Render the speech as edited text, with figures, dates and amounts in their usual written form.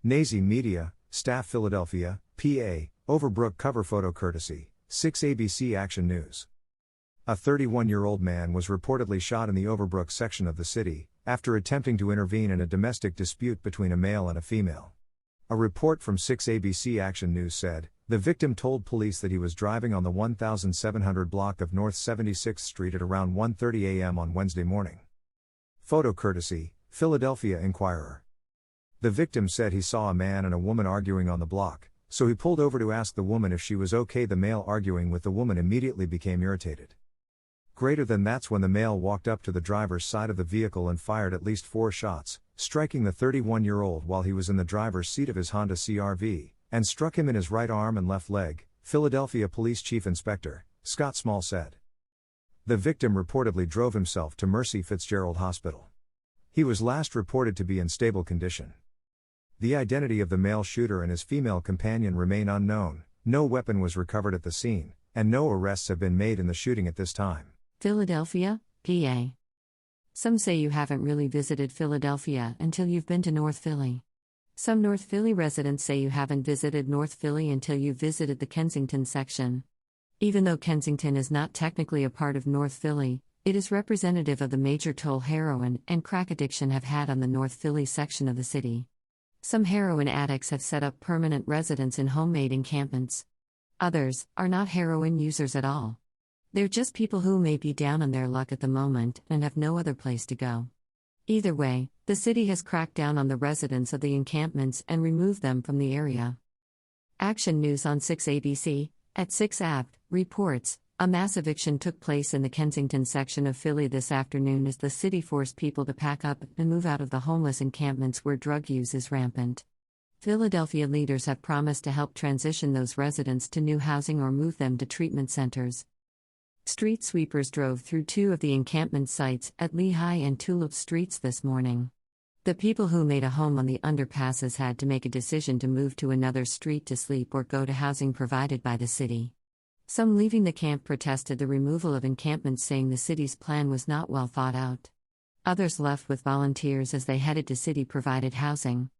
Nazi Media, Staff Philadelphia, PA, Overbrook cover photo courtesy, 6 ABC Action News. A 31-year-old man was reportedly shot in the Overbrook section of the city, after attempting to intervene in a domestic dispute between a male and a female. A report from 6 ABC Action News said, the victim told police that he was driving on the 1700 block of North 76th Street at around 1:30 a.m. on Wednesday morning. Photo courtesy, Philadelphia Inquirer. The victim said he saw a man and a woman arguing on the block, so he pulled over to ask the woman if she was okay. The male arguing with the woman immediately became irritated. Greater than that's when the male walked up to the driver's side of the vehicle and fired at least 4 shots, striking the 31-year-old while he was in the driver's seat of his Honda CR-V, and struck him in his right arm and left leg, Philadelphia Police Chief Inspector Scott Small said. The victim reportedly drove himself to Mercy Fitzgerald Hospital. He was last reported to be in stable condition. The identity of the male shooter and his female companion remain unknown, no weapon was recovered at the scene, and no arrests have been made in the shooting at this time. Philadelphia, PA. Some say you haven't really visited Philadelphia until you've been to North Philly. Some North Philly residents say you haven't visited North Philly until you've visited the Kensington section. Even though Kensington is not technically a part of North Philly, it is representative of the major toll heroin and crack addiction have had on the North Philly section of the city. Some heroin addicts have set up permanent residence in homemade encampments. Others are not heroin users at all. They're just people who may be down on their luck at the moment and have no other place to go. Either way, the city has cracked down on the residents of the encampments and removed them from the area. Action News on 6 ABC, at 6 Ave, reports, a mass eviction took place in the Kensington section of Philly this afternoon as the city forced people to pack up and move out of the homeless encampments where drug use is rampant. Philadelphia leaders have promised to help transition those residents to new housing or move them to treatment centers. Street sweepers drove through 2 of the encampment sites at Lehigh and Tulip Streets this morning. The people who made a home on the underpasses had to make a decision to move to another street to sleep or go to housing provided by the city. Some leaving the camp protested the removal of encampments, saying the city's plan was not well thought out. Others left with volunteers as they headed to city-provided housing.